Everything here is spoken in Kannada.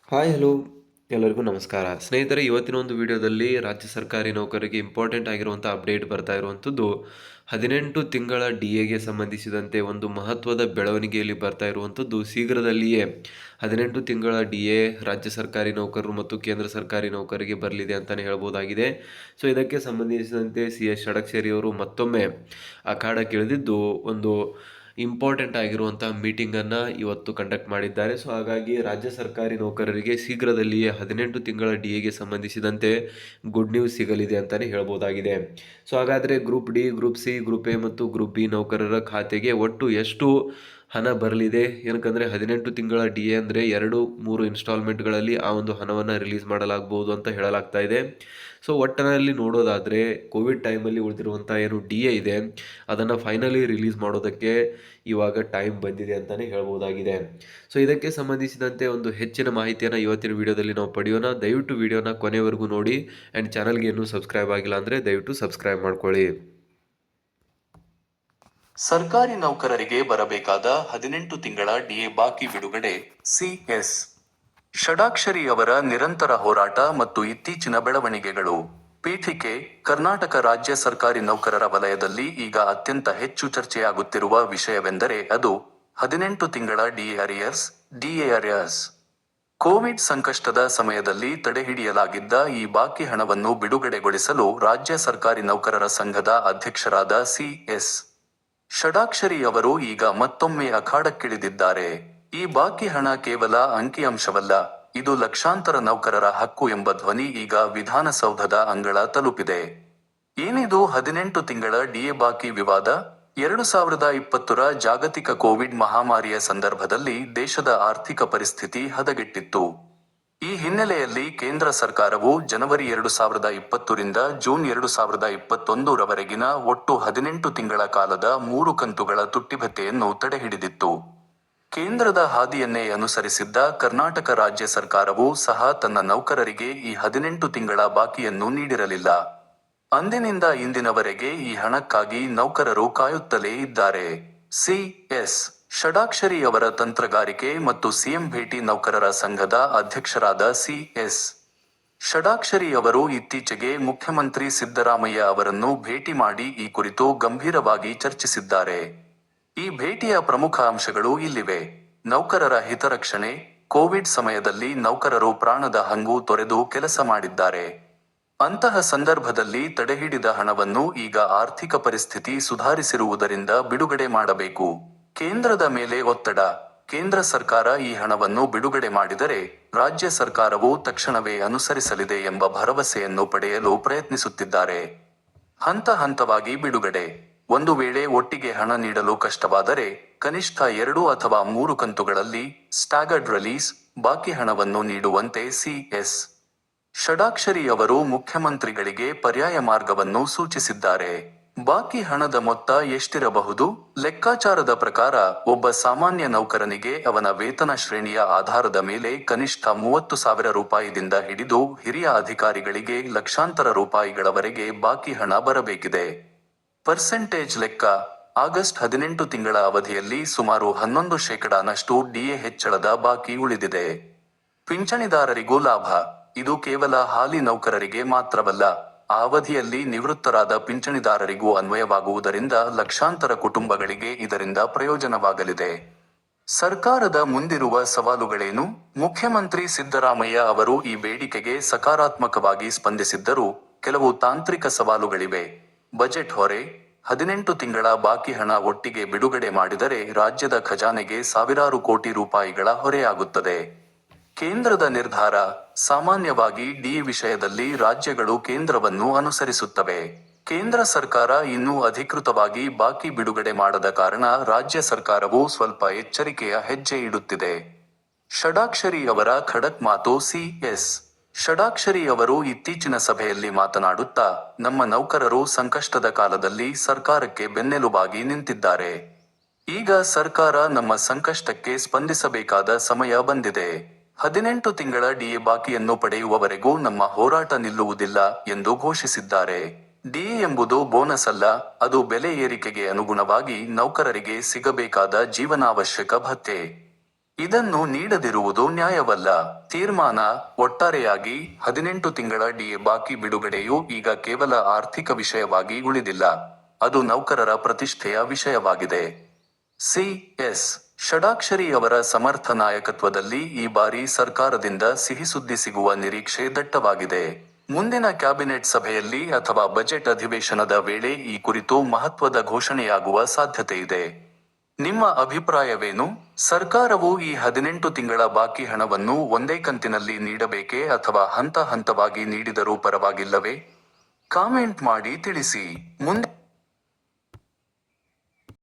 ಹಾಯ್ ಹಲೋ ಎಲ್ಲರಿಗೂ ನಮಸ್ಕಾರ ಸ್ನೇಹಿತರೆ. ಇವತ್ತಿನ ಒಂದು ವಿಡಿಯೋದಲ್ಲಿ ರಾಜ್ಯ ಸರ್ಕಾರಿ ನೌಕರರಿಗೆ ಇಂಪಾರ್ಟೆಂಟ್ ಆಗಿರುವಂಥ ಅಪ್ಡೇಟ್ ಬರ್ತಾ ಇರುವಂಥದ್ದು 18 ತಿಂಗಳ ಡಿ ಎಗೆ ಸಂಬಂಧಿಸಿದಂತೆ ಒಂದು ಮಹತ್ವದ ಬೆಳವಣಿಗೆಯಲ್ಲಿ ಬರ್ತಾ ಇರುವಂಥದ್ದು. ಶೀಘ್ರದಲ್ಲಿಯೇ 18 ತಿಂಗಳ ಡಿ ಎ ರಾಜ್ಯ ಸರ್ಕಾರಿ ನೌಕರರು ಮತ್ತು ಕೇಂದ್ರ ಸರ್ಕಾರಿ ನೌಕರರಿಗೆ ಬರಲಿದೆ ಅಂತಲೇ ಹೇಳ್ಬೋದಾಗಿದೆ. ಸೊ ಇದಕ್ಕೆ ಸಂಬಂಧಿಸಿದಂತೆ CS ಷಡಕ್ಷರಿ ಅವರು ಮತ್ತೊಮ್ಮೆ ಅಖಾಡಕ್ಕಿಳಿದಿದ್ದು ಒಂದು ಇಂಪಾರ್ಟೆಂಟ್ ಆಗಿರುವಂಥ ಮೀಟಿಂಗನ್ನು ಇವತ್ತು ಕಂಡಕ್ಟ್ ಮಾಡಿದ್ದಾರೆ. ಸೊ ಹಾಗಾಗಿ ರಾಜ್ಯ ಸರ್ಕಾರಿ ನೌಕರರಿಗೆ ಶೀಘ್ರದಲ್ಲಿಯೇ 18 ತಿಂಗಳ ಡಿ ಎಗೆ ಸಂಬಂಧಿಸಿದಂತೆ ಗುಡ್ ನ್ಯೂಸ್ ಸಿಗಲಿದೆ ಅಂತಲೇ ಹೇಳ್ಬೋದಾಗಿದೆ. ಸೊ ಹಾಗಾದರೆ group D, group C, group A ಮತ್ತು ಗ್ರೂಪ್ ಬಿ ನೌಕರರ ಖಾತೆಗೆ ಒಟ್ಟು ಎಷ್ಟು ಹಣ ಬರಲಿದೆ? ಏನಕ್ಕಂದರೆ 18 ತಿಂಗಳ ಡಿ ಎ ಅಂದರೆ 2-3 ಇನ್ಸ್ಟಾಲ್ಮೆಂಟ್ಗಳಲ್ಲಿ ಆ ಒಂದು ಹಣವನ್ನು ರಿಲೀಸ್ ಮಾಡಲಾಗ್ಬೋದು ಅಂತ ಹೇಳಲಾಗ್ತಾ ಇದೆ. ಸೊ ಒಟ್ಟಿನಲ್ಲಿ ನೋಡೋದಾದರೆ ಕೋವಿಡ್ ಟೈಮಲ್ಲಿ ಉಳಿದಿರುವಂಥ ಏನು ಡಿ ಎ ಇದೆ ಅದನ್ನು ಫೈನಲಿ ರಿಲೀಸ್ ಮಾಡೋದಕ್ಕೆ ಇವಾಗ ಟೈಮ್ ಬಂದಿದೆ ಅಂತಲೇ ಹೇಳ್ಬೋದಾಗಿದೆ. ಸೊ ಇದಕ್ಕೆ ಸಂಬಂಧಿಸಿದಂತೆ ಒಂದು ಹೆಚ್ಚಿನ ಮಾಹಿತಿಯನ್ನು ಇವತ್ತಿನ ವಿಡಿಯೋದಲ್ಲಿ ನಾವು ಪಡೆಯೋಣ. ದಯವಿಟ್ಟು ವಿಡಿಯೋನ ಕೊನೆವರೆಗೂ ನೋಡಿ ಆ್ಯಂಡ್ ಚಾನಲ್ಗೆ ಇನ್ನೂ ಸಬ್ಸ್ಕ್ರೈಬ್ ಆಗಿಲ್ಲ ಅಂದರೆ ದಯವಿಟ್ಟು ಸಬ್ಸ್ಕ್ರೈಬ್ ಮಾಡ್ಕೊಳ್ಳಿ. ಸರ್ಕಾರಿ ನೌಕರರಿಗೆ ಬರಬೇಕಾದ 18 ತಿಂಗಳ ಡಿಎ ಬಾಕಿ ಬಿಡುಗಡೆ. CS ಷಡಾಕ್ಷರಿ ಅವರ ನಿರಂತರ ಹೋರಾಟ ಮತ್ತು ಇತ್ತೀಚಿನ ಬೆಳವಣಿಗೆಗಳು. ಪೀಠಿಕೆ: ಕರ್ನಾಟಕ ರಾಜ್ಯ ಸರ್ಕಾರಿ ನೌಕರರ ವಲಯದಲ್ಲಿ ಈಗ ಅತ್ಯಂತ ಹೆಚ್ಚು ಚರ್ಚೆಯಾಗುತ್ತಿರುವ ವಿಷಯವೆಂದರೆ ಅದು 18 ತಿಂಗಳ ಡಿಎ ಅರಿಯರ್ಸ್. ಕೋವಿಡ್ ಸಂಕಷ್ಟದ ಸಮಯದಲ್ಲಿ ತಡೆಹಿಡಿಯಲಾಗಿದ್ದ ಈ ಬಾಕಿ ಹಣವನ್ನು ಬಿಡುಗಡೆಗೊಳಿಸಲು ರಾಜ್ಯ ಸರ್ಕಾರಿ ನೌಕರರ ಸಂಘದ ಅಧ್ಯಕ್ಷರಾದ CS ಷಡಾಕ್ಷರಿ ಅವರು ಈಗ ಮತ್ತೊಮ್ಮೆ ಅಖಾಡಕ್ಕಿಳಿದಿದ್ದಾರೆ. ಈ ಬಾಕಿ ಹಣ ಕೇವಲ ಅಂಕಿಅಂಶವಲ್ಲ, ಇದು ಲಕ್ಷಾಂತರ ನೌಕರರ ಹಕ್ಕು ಎಂಬ ಧ್ವನಿ ಈಗ ವಿಧಾನಸೌಧದ ಅಂಗಳ ತಲುಪಿದೆ. ಏನಿದು 18 ತಿಂಗಳ ಡಿಎ ಬಾಕಿ ವಿವಾದ? 2020ರ ಜಾಗತಿಕ ಕೋವಿಡ್ ಮಹಾಮಾರಿಯ ಸಂದರ್ಭದಲ್ಲಿ ದೇಶದ ಆರ್ಥಿಕ ಪರಿಸ್ಥಿತಿ ಹದಗೆಟ್ಟಿತ್ತು. ಈ ಹಿನ್ನೆಲೆಯಲ್ಲಿ ಕೇಂದ್ರ ಸರ್ಕಾರವು ಜನವರಿ 2020ರಿಂದ ಜೂನ್ 2021ರವರೆಗಿನ ಒಟ್ಟು 18 ತಿಂಗಳ ಕಾಲದ 3 ಕಂತುಗಳ ತುಟ್ಟಿಭತ್ಯೆಯನ್ನು ತಡೆಹಿಡಿದಿತ್ತು. ಕೇಂದ್ರದ ಹಾದಿಯನ್ನೇ ಅನುಸರಿಸಿದ್ದ ಕರ್ನಾಟಕ ರಾಜ್ಯ ಸರ್ಕಾರವೂ ಸಹ ತನ್ನ ನೌಕರರಿಗೆ ಈ 18 ತಿಂಗಳ ಬಾಕಿಯನ್ನು ನೀಡಿರಲಿಲ್ಲ. ಅಂದಿನಿಂದ ಇಂದಿನವರೆಗೆ ಈ ಹಣಕ್ಕಾಗಿ ನೌಕರರು ಕಾಯುತ್ತಲೇ ಇದ್ದಾರೆ. CS ಷಡಾಕ್ಷರಿ ಅವರ ತಂತ್ರಗಾರಿಕೆ ಮತ್ತು ಸಿಎಂ ಭೇಟಿ. ನೌಕರರ ಸಂಘದ ಅಧ್ಯಕ್ಷರಾದ CS ಷಡಾಕ್ಷರಿ ಅವರು ಇತ್ತೀಚೆಗೆ ಮುಖ್ಯಮಂತ್ರಿ ಸಿದ್ದರಾಮಯ್ಯ ಅವರನ್ನು ಭೇಟಿ ಮಾಡಿ ಈ ಕುರಿತು ಗಂಭೀರವಾಗಿ ಚರ್ಚಿಸಿದ್ದಾರೆ. ಈ ಭೇಟಿಯ ಪ್ರಮುಖ ಅಂಶಗಳು ಇಲ್ಲಿವೆ. ನೌಕರರ ಹಿತರಕ್ಷಣೆ: ಕೋವಿಡ್ ಸಮಯದಲ್ಲಿ ನೌಕರರು ಪ್ರಾಣದ ಹಂಗು ತೊರೆದು ಕೆಲಸ ಮಾಡಿದ್ದಾರೆ. ಅಂತಹ ಸಂದರ್ಭದಲ್ಲಿ ತಡೆಹಿಡಿದ ಹಣವನ್ನು ಈಗ ಆರ್ಥಿಕ ಪರಿಸ್ಥಿತಿ ಸುಧಾರಿಸಿರುವುದರಿಂದ ಬಿಡುಗಡೆ ಮಾಡಬೇಕು. ಕೇಂದ್ರದ ಮೇಲೆ ಒತ್ತಡ: ಕೇಂದ್ರ ಸರ್ಕಾರ ಈ ಹಣವನ್ನು ಬಿಡುಗಡೆ ಮಾಡಿದರೆ ರಾಜ್ಯ ಸರ್ಕಾರವು ತಕ್ಷಣವೇ ಅನುಸರಿಸಲಿದೆ ಎಂಬ ಭರವಸೆಯನ್ನು ಪಡೆಯಲು ಪ್ರಯತ್ನಿಸುತ್ತಿದ್ದಾರೆ. ಹಂತ ಹಂತವಾಗಿ ಬಿಡುಗಡೆ: ಒಂದು ವೇಳೆ ಒಟ್ಟಿಗೆ ಹಣ ನೀಡಲು ಕಷ್ಟವಾದರೆ ಕನಿಷ್ಠ 2 ಅಥವಾ 3 ಕಂತುಗಳಲ್ಲಿ ಸ್ಟ್ಯಾಗರ್ಡ್ ರಿಲೀಸ್ ಬಾಕಿ ಹಣವನ್ನು ನೀಡುವಂತೆ CS ಷಡಾಕ್ಷರಿ ಅವರು ಮುಖ್ಯಮಂತ್ರಿಗಳಿಗೆ ಪರ್ಯಾಯ ಮಾರ್ಗವನ್ನು ಸೂಚಿಸಿದ್ದಾರೆ. ಬಾಕಿ ಹಣದ ಮೊತ್ತ ಎಷ್ಟಿರಬಹುದು? ಲೆಕ್ಕಾಚಾರದ ಪ್ರಕಾರ ಒಬ್ಬ ಸಾಮಾನ್ಯ ನೌಕರನಿಗೆ ಅವನ ವೇತನ ಶ್ರೇಣಿಯ ಆಧಾರದ ಮೇಲೆ ಕನಿಷ್ಠ 30,000 ರೂಪಾಯಿದಿಂದ ಹಿಡಿದು ಹಿರಿಯ ಅಧಿಕಾರಿಗಳಿಗೆ ಲಕ್ಷಾಂತರ ರೂಪಾಯಿಗಳವರೆಗೆ ಬಾಕಿ ಹಣ ಬರಬೇಕಿದೆ. ಪರ್ಸೆಂಟೇಜ್ ಲೆಕ್ಕ: ಆಗಸ್ಟ್ 18 ತಿಂಗಳ ಅವಧಿಯಲ್ಲಿ ಸುಮಾರು 11% ಡಿಎ ಹೆಚ್ಚಳದ ಬಾಕಿ ಉಳಿದಿದೆ. ಪಿಂಚಣಿದಾರರಿಗೂ ಲಾಭ: ಇದು ಕೇವಲ ಹಾಲಿ ನೌಕರರಿಗೆ ಮಾತ್ರವಲ್ಲ, ಆ ಅವಧಿಯಲ್ಲಿ ನಿವೃತ್ತರಾದ ಪಿಂಚಣಿದಾರರಿಗೂ ಅನ್ವಯವಾಗುವುದರಿಂದ ಲಕ್ಷಾಂತರ ಕುಟುಂಬಗಳಿಗೆ ಇದರಿಂದ ಪ್ರಯೋಜನವಾಗಲಿದೆ. ಸರ್ಕಾರದ ಮುಂದಿರುವ ಸವಾಲುಗಳೇನು? ಮುಖ್ಯಮಂತ್ರಿ ಸಿದ್ದರಾಮಯ್ಯ ಅವರು ಈ ಬೇಡಿಕೆಗೆ ಸಕಾರಾತ್ಮಕವಾಗಿ ಸ್ಪಂದಿಸಿದ್ದರೂ ಕೆಲವು ತಾಂತ್ರಿಕ ಸವಾಲುಗಳಿವೆ. ಬಜೆಟ್ ಹೊರೆ: 18 ತಿಂಗಳ ಬಾಕಿ ಹಣ ಒಟ್ಟಿಗೆ ಬಿಡುಗಡೆ ಮಾಡಿದರೆ ರಾಜ್ಯದ ಖಜಾನೆಗೆ ಸಾವಿರಾರು ಕೋಟಿ ರೂಪಾಯಿಗಳ ಹೊರೆಯಾಗುತ್ತದೆ. ಕೇಂದ್ರದ ನಿರ್ಧಾರ: ಸಾಮಾನ್ಯವಾಗಿ ಡಿ ವಿಷಯದಲ್ಲಿ ರಾಜ್ಯಗಳು ಕೇಂದ್ರವನ್ನು ಅನುಸರಿಸುತ್ತವೆ. ಕೇಂದ್ರ ಸರ್ಕಾರ ಇನ್ನೂ ಅಧಿಕೃತವಾಗಿ ಬಾಕಿ ಬಿಡುಗಡೆ ಮಾಡದ ಕಾರಣ ರಾಜ್ಯ ಸರ್ಕಾರವು ಸ್ವಲ್ಪ ಎಚ್ಚರಿಕೆಯ ಹೆಜ್ಜೆ ಇಡುತ್ತಿದೆ. ಷಡಾಕ್ಷರಿ ಅವರ ಖಡಕ್ ಮಾತು. CS ಷಡಾಕ್ಷರಿ ಅವರು ಇತ್ತೀಚಿನ ಸಭೆಯಲ್ಲಿ ಮಾತನಾಡುತ್ತಾ, ನಮ್ಮ ನೌಕರರು ಸಂಕಷ್ಟದ ಕಾಲದಲ್ಲಿ ಸರ್ಕಾರಕ್ಕೆ ಬೆನ್ನೆಲುಬಾಗಿ ನಿಂತಿದ್ದಾರೆ. ಈಗ ಸರ್ಕಾರ ನಮ್ಮ ಸಂಕಷ್ಟಕ್ಕೆ ಸ್ಪಂದಿಸಬೇಕಾದ ಸಮಯ ಬಂದಿದೆ. 18 ತಿಂಗಳ ಡಿಎ ಬಾಕಿಯನ್ನು ಪಡೆಯುವವರೆಗೂ ನಮ್ಮ ಹೋರಾಟ ನಿಲ್ಲುವುದಿಲ್ಲ ಎಂದು ಘೋಷಿಸಿದ್ದಾರೆ. ಡಿಎ ಎಂಬುದು ಬೋನಸ್ ಅಲ್ಲ, ಅದು ಬೆಲೆ ಏರಿಕೆಗೆ ಅನುಗುಣವಾಗಿ ನೌಕರರಿಗೆ ಸಿಗಬೇಕಾದ ಜೀವನಾವಶ್ಯಕ ಭತ್ಯೆ. ಇದನ್ನು ನೀಡದಿರುವುದು ನ್ಯಾಯವಲ್ಲ. ತೀರ್ಮಾನ: ಒಟ್ಟಾರೆಯಾಗಿ 18 ತಿಂಗಳ ಡಿಎ ಬಾಕಿ ಬಿಡುಗಡೆಯು ಈಗ ಕೇವಲ ಆರ್ಥಿಕ ವಿಷಯವಾಗಿ ಉಳಿದಿಲ್ಲ, ಅದು ನೌಕರರ ಪ್ರತಿಷ್ಠೆಯ ವಿಷಯವಾಗಿದೆ. ಸಿ.ಎಸ್. ಷಡಾಕ್ಷರಿ ಅವರ ಸಮರ್ಥ ನಾಯಕತ್ವದಲ್ಲಿ ಈ ಬಾರಿ ಸರ್ಕಾರದಿಂದ ಸಿಹಿಸುದ್ದಿ ಸಿಗುವ ನಿರೀಕ್ಷೆ ದಟ್ಟವಾಗಿದೆ. ಮುಂದಿನ ಕ್ಯಾಬಿನೆಟ್ ಸಭೆಯಲ್ಲಿ ಅಥವಾ ಬಜೆಟ್ ಅಧಿವೇಶನದ ವೇಳೆ ಈ ಕುರಿತು ಮಹತ್ವದ ಘೋಷಣೆಯಾಗುವ ಸಾಧ್ಯತೆಯಿದೆ. ನಿಮ್ಮ ಅಭಿಪ್ರಾಯವೇನು? ಸರ್ಕಾರವು ಈ 18 ತಿಂಗಳ ಬಾಕಿ ಹಣವನ್ನು ಒಂದೇ ಕಂತಿನಲ್ಲಿ ನೀಡಬೇಕೇ ಅಥವಾ ಹಂತ ಹಂತವಾಗಿ ನೀಡಿದರೂ ಪರವಾಗಿಲ್ಲವೇ? ಕಾಮೆಂಟ್ ಮಾಡಿ ತಿಳಿಸಿ. ಮುಂದೆ